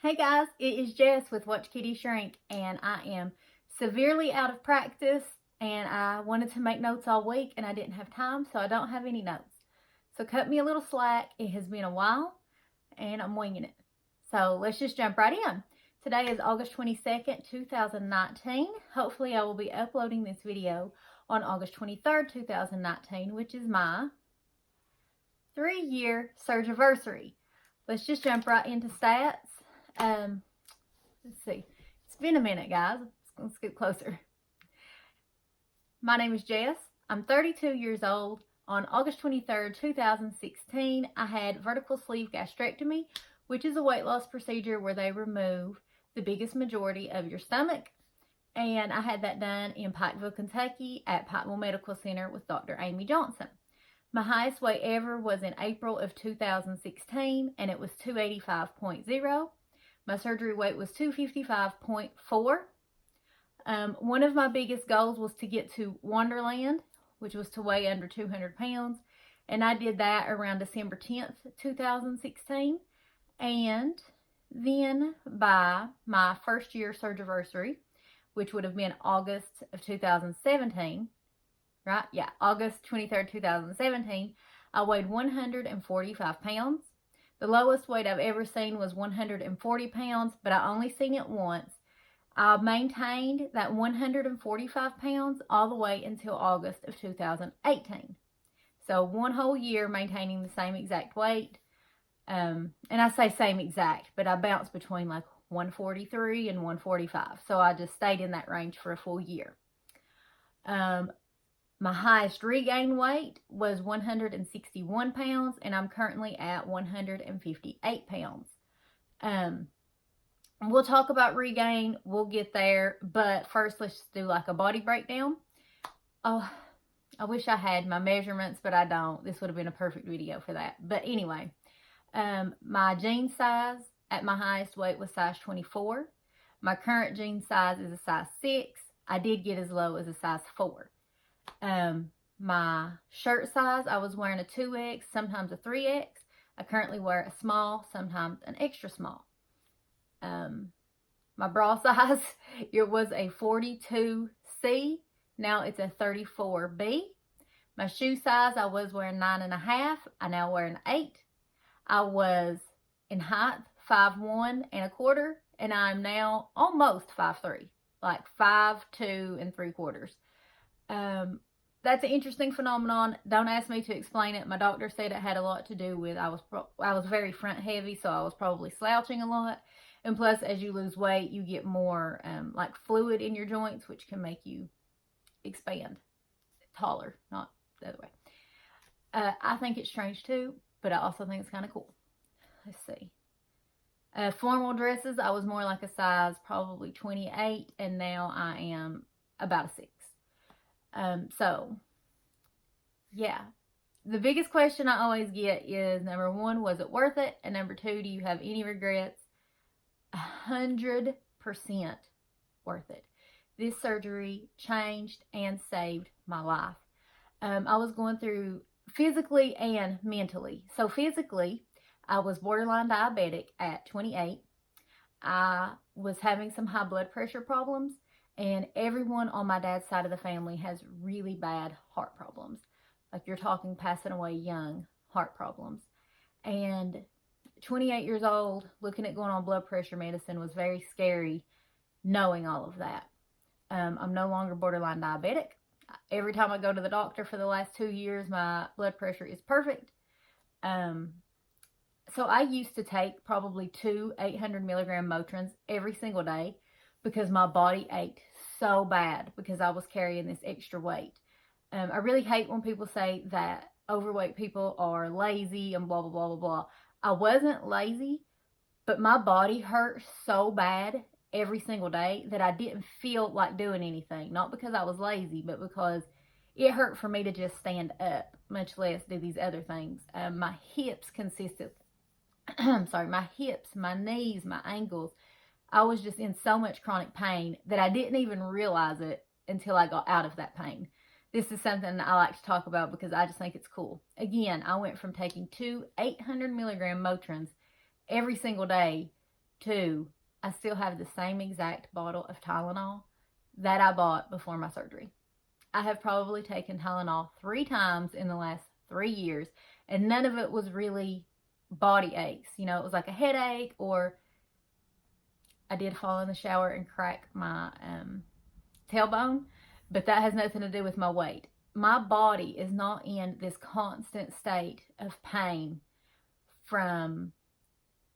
Hey guys, it is Jess with Watch Kitty Shrink, and I am severely out of practice, and I wanted to make notes all week and I didn't have time, so I don't have any notes. So cut me a little slack. It has been a while and I'm winging it. So let's just jump right in. Today is August 22nd, 2019. Hopefully I will be uploading this video on August 23rd, 2019, which is my 3-year surgiversary. Let's just jump right into stats. Let's see. It's been a minute, guys. Let's get closer. My name is Jess. I'm 32 years old. On August 23rd, 2016, I had vertical sleeve gastrectomy, which is a weight loss procedure where they remove the biggest majority of your stomach. And I had that done in Pikeville, Kentucky at Pikeville Medical Center with Dr. Amy Johnson. My highest weight ever was in April of 2016, and it was 285.0. My surgery weight was 255.4. One of my biggest goals was to get to Wonderland, which was to weigh under 200 pounds. And I did that around December 10th, 2016. And then by my first year surgiversary, which would have been August of 2017, right? Yeah, August 23rd, 2017, I weighed 145 pounds. The lowest weight I've ever seen was 140 pounds, but I only seen it once. I maintained that 145 pounds all the way until August of 2018. So 1 whole year maintaining the same exact weight. And I say same exact, but I bounced between like 143 and 145. So I just stayed in that range for a full year. My highest regain weight was 161 pounds, and I'm currently at 158 pounds. We'll talk about regain. We'll get there, but first let's do like a body breakdown. Oh, I wish I had my measurements, but I don't. This would have been a perfect video for that. But anyway, my jean size at my highest weight was size 24. My current jean size is a size 6. I did get as low as a size 4. My shirt size, I was wearing a 2X, sometimes a 3X. I currently wear a small, sometimes an extra small. My bra size, it was a 42C. Now it's a 34B. My shoe size, I was wearing 9.5. I now wear an 8. I was in height 5'1.25", and I'm now almost 5'3", like 5'2 3/4. That's an interesting phenomenon. Don't ask me to explain it. My doctor said it had a lot to do with I was very front heavy, so I was probably slouching a lot. And plus, as you lose weight, you get more like fluid in your joints, which can make you expand taller, not the other way. I think it's strange too, but I also think it's kind of cool. Let's see. Formal dresses, I was more like a size probably 28, and now I am about a 6. So, yeah. The biggest question I always get is, number 1, was it worth it? And number 2, do you have any regrets? 100% worth it. This surgery changed and saved my life. I was going through physically and mentally. So physically, I was borderline diabetic at 28. I was having some high blood pressure problems. And everyone on my dad's side of the family has really bad heart problems. Like, you're talking passing away young heart problems. And 28 years old, looking at going on blood pressure medicine was very scary, knowing all of that. I'm no longer borderline diabetic. Every time I go to the doctor for the last 2 years, my blood pressure is perfect. So I used to take probably 2 800 milligram Motrins every single day, because my body ached so bad because I was carrying this extra weight. I really hate when people say that overweight people are lazy and blah, blah, blah, blah, blah. I wasn't lazy, but my body hurt so bad every single day that I didn't feel like doing anything. Not because I was lazy, but because it hurt for me to just stand up, much less do these other things. My hips consisted, my hips, my knees, my ankles. I was just in so much chronic pain that I didn't even realize it until I got out of that pain. This is something I like to talk about because I just think it's cool. Again, I went from taking 2 800 milligram Motrins every single day Two, I still have the same exact bottle of Tylenol that I bought before my surgery. I have probably taken Tylenol 3 times in the last 3 years, and none of it was really body aches. You know, it was like a headache, or I did fall in the shower and crack my tailbone, but that has nothing to do with my weight. My body is not in this constant state of pain from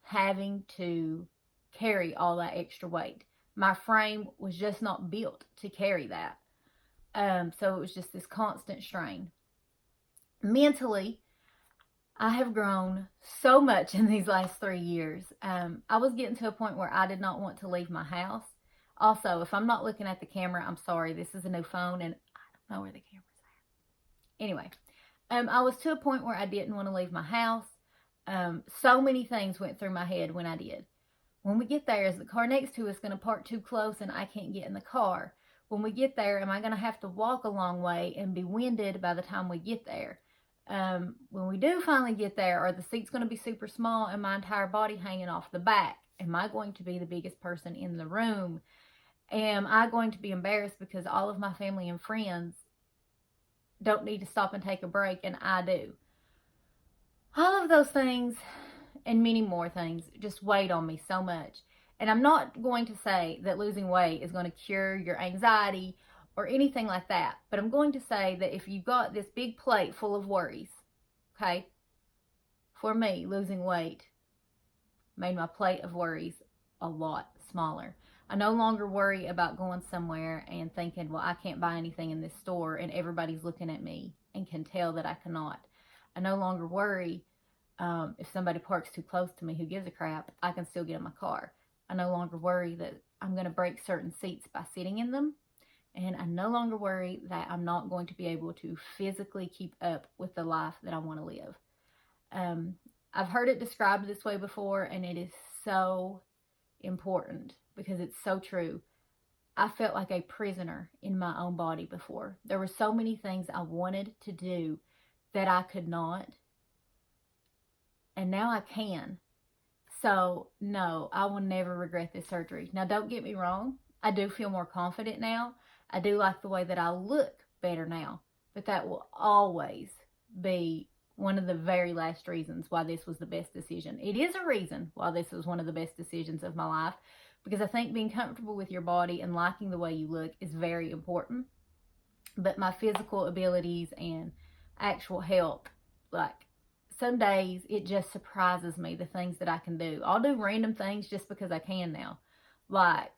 having to carry all that extra weight. My frame was just not built to carry that. So it was just this constant strain. Mentally, I have grown so much in these last 3 years. I was getting to a point where I did not want to leave my house. Also, if I'm not looking at the camera, I'm sorry. This is a new phone and I don't know where the camera's at. Anyway, I was to a point where I didn't want to leave my house. So many things went through my head when I did. When we get there, is the car next to us going to park too close and I can't get in the car? When we get there, am I going to have to walk a long way and be winded by the time we get there? When we do finally get there, are the seats going to be super small and my entire body hanging off the back? Am I going to be the biggest person in the room? Am I going to be embarrassed because all of my family and friends don't need to stop and take a break and I do? All of those things and many more things just weighed on me so much. And I'm not going to say that losing weight is going to cure your anxiety or anything like that. But I'm going to say that if you've got this big plate full of worries, okay, for me, losing weight made my plate of worries a lot smaller. I no longer worry about going somewhere and thinking, well, I can't buy anything in this store and everybody's looking at me and can tell that I cannot. I no longer worry if somebody parks too close to me, who gives a crap, I can still get in my car. I no longer worry that I'm going to break certain seats by sitting in them. And I no longer worry that I'm not going to be able to physically keep up with the life that I want to live. I've heard it described this way before, and it is so important because it's so true. I felt like a prisoner in my own body before. There were so many things I wanted to do that I could not. And now I can. So, no, I will never regret this surgery. Now, don't get me wrong. I do feel more confident now. I do like the way that I look better now. But that will always be one of the very last reasons why this was the best decision. It is a reason why this was one of the best decisions of my life. Because I think being comfortable with your body and liking the way you look is very important. But my physical abilities and actual health, like, some days it just surprises me the things that I can do. I'll do random things just because I can now. Like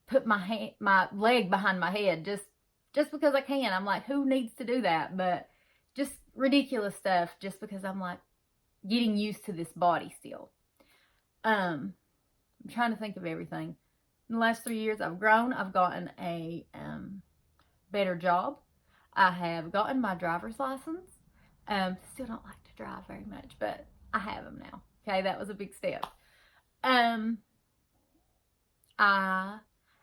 put my leg behind my head just because I can. I'm like, who needs to do that? But just ridiculous stuff just because I'm like getting used to this body still. I'm trying to think of everything. In the last 3 years I've grown. I've gotten a better job. I have gotten my driver's license. Still don't like to drive very much, but I have them now. Okay, that was a big step. I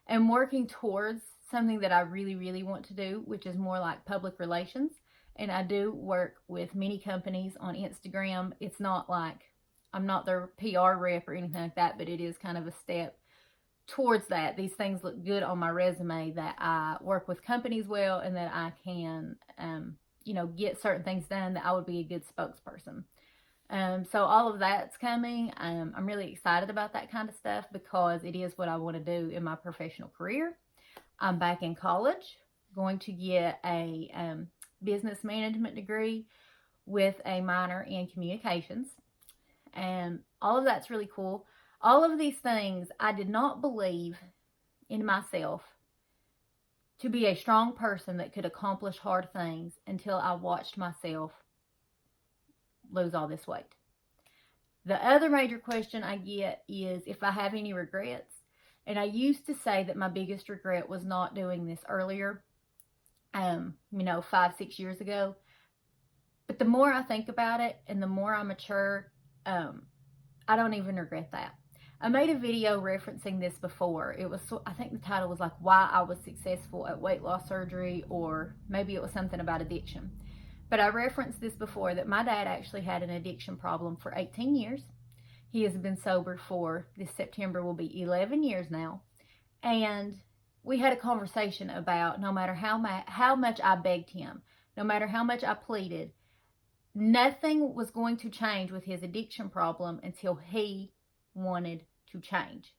am working towards something that I really, really want to do, which is more like public relations. And I do work with many companies on Instagram. It's not like I'm not their PR rep or anything like that, but it is kind of a step towards that. These things look good on my resume, that I work with companies well and that I can get certain things done, that I would be a good spokesperson. So all of that's coming. I'm really excited about that kind of stuff because it is what I want to do in my professional career. I'm back in college, going to get a business management degree with a minor in communications. And all of that's really cool. All of these things, I did not believe in myself to be a strong person that could accomplish hard things until I watched myself lose all this weight. The other major question I get is if I have any regrets. And I used to say that my biggest regret was not doing this earlier, 5-6 years ago. But the more I think about it and the more I mature, I don't even regret that. I made a video referencing this before. It was, I think the title was like, why I was successful at weight loss surgery, or maybe it was something about addiction. But I referenced this before, that my dad actually had an addiction problem for 18 years. He has been sober for, this September will be 11 years now. And we had a conversation about no matter how much I begged him, no matter how much I pleaded, nothing was going to change with his addiction problem until he wanted to change.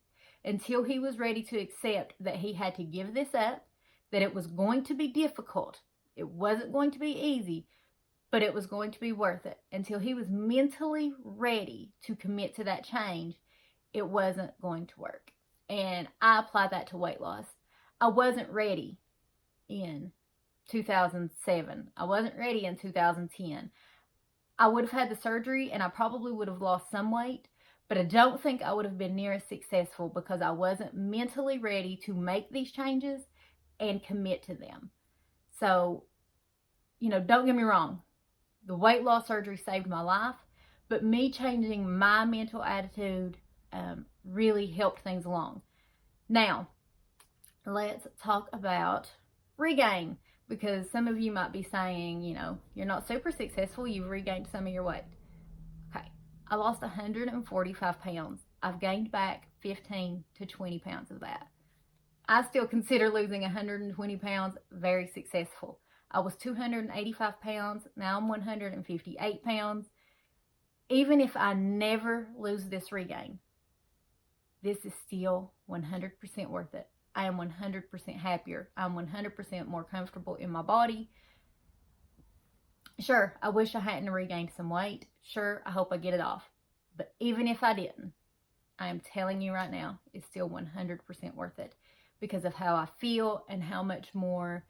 Until he was ready to accept that he had to give this up, that it was going to be difficult. It wasn't going to be easy, but it was going to be worth it. Until he was mentally ready to commit to that change, it wasn't going to work. And I applied that to weight loss. I wasn't ready in 2007. I wasn't ready in 2010. I would have had the surgery and I probably would have lost some weight, but I don't think I would have been near as successful because I wasn't mentally ready to make these changes and commit to them. So, don't get me wrong. The weight loss surgery saved my life, but me changing my mental attitude really helped things along. Now, let's talk about regain, because some of you might be saying, you're not super successful, you've regained some of your weight. Okay, I lost 145 pounds. I've gained back 15 to 20 pounds of that. I still consider losing 120 pounds very successful. I was 285 pounds. Now I'm 158 pounds. Even if I never lose this regain, this is still 100% worth it. I am 100% happier. I'm 100% more comfortable in my body. Sure, I wish I hadn't regained some weight. Sure, I hope I get it off. But even if I didn't, I am telling you right now, it's still 100% worth it because of how I feel and how much more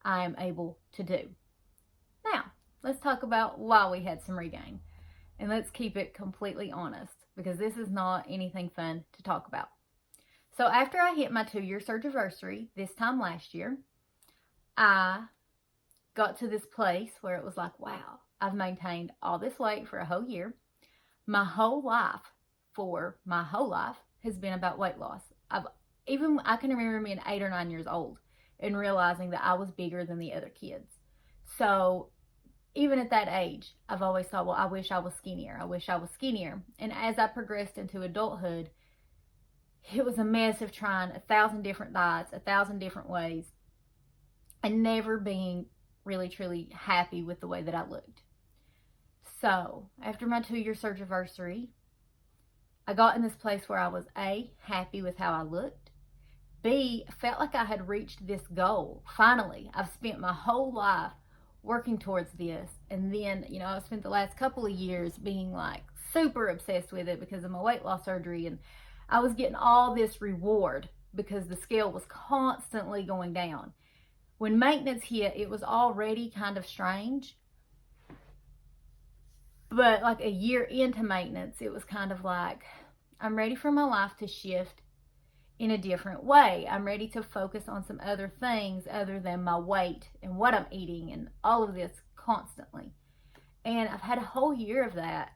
I am able to do. Now, let's talk about why we had some regain. And let's keep it completely honest because this is not anything fun to talk about. So after I hit my 2-year surgery this time last year, I got to this place where it was like, wow, I've maintained all this weight for a whole year. My whole life has been about weight loss. I can remember being 8 or 9 years old and realizing that I was bigger than the other kids. So even at that age, I've always thought, well, I wish I was skinnier. I wish I was skinnier. And as I progressed into adulthood, it was a mess of trying 1,000 different diets, 1,000 different ways, and never being really, truly happy with the way that I looked. So after my 2-year surgery, I got in this place where I was A, happy with how I looked, B, felt like I had reached this goal. Finally, I've spent my whole life working towards this. And then, I've spent the last couple of years being like super obsessed with it because of my weight loss surgery. And I was getting all this reward because the scale was constantly going down. When maintenance hit, it was already kind of strange. But like a year into maintenance, it was kind of like, I'm ready for my life to shift in a different way. I'm ready to focus on some other things other than my weight and what I'm eating and all of this constantly. And I've had a whole year of that.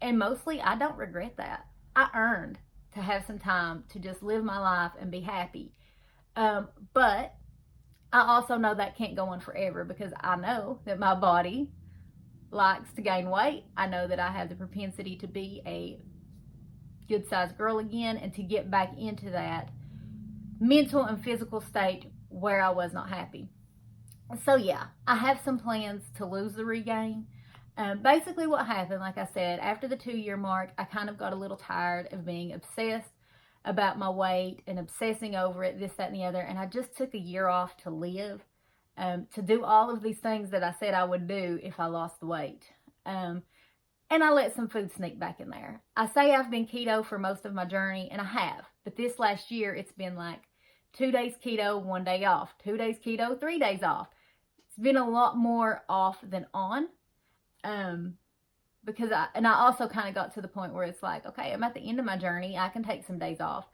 And mostly I don't regret that. I earned to have some time to just live my life and be happy. But I also know that can't go on forever because I know that my body likes to gain weight. I know that I have the propensity to be a good-sized girl again and to get back into that mental and physical state where I was not happy. So yeah, I have some plans to lose the regain. Basically what happened, like I said, after the 2-year mark, I kind of got a little tired of being obsessed about my weight and obsessing over it, this, that, and the other. And I just took a year off to live, to do all of these things that I said I would do if I lost the weight. And I let some food sneak back in there. I say I've been keto for most of my journey, and I have. But this last year, it's been like 2 days keto, 1 day off. 2 days keto, 3 days off. It's been a lot more off than on. Because I also kind of got to the point where it's like, okay, I'm at the end of my journey. I can take some days off.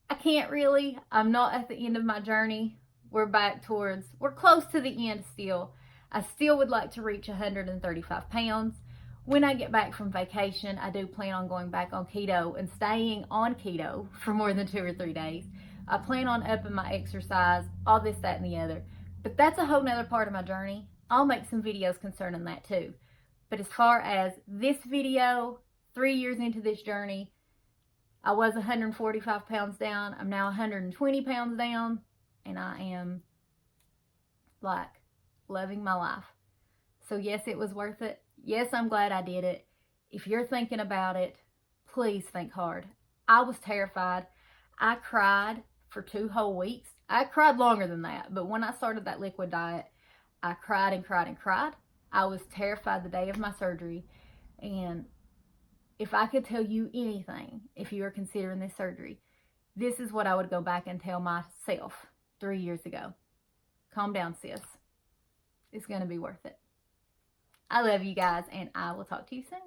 I can't really. I'm not at the end of my journey. We're close to the end still. I still would like to reach 135 pounds. When I get back from vacation, I do plan on going back on keto and staying on keto for more than 2 or 3 days. I plan on upping my exercise, all this, that, and the other. But that's a whole nother part of my journey. I'll make some videos concerning that too. But as far as this video, 3 years into this journey, I was 145 pounds down. I'm now 120 pounds down, and I am like loving my life. So yes, it was worth it. Yes, I'm glad I did it. If you're thinking about it, please think hard. I was terrified. I cried for 2 whole weeks. I cried longer than that, but when I started that liquid diet, I cried and cried and cried. I was terrified the day of my surgery. And if I could tell you anything, if you are considering this surgery, this is what I would go back and tell myself 3 years ago. Calm down, sis. It's going to be worth it. I love you guys, and I will talk to you soon.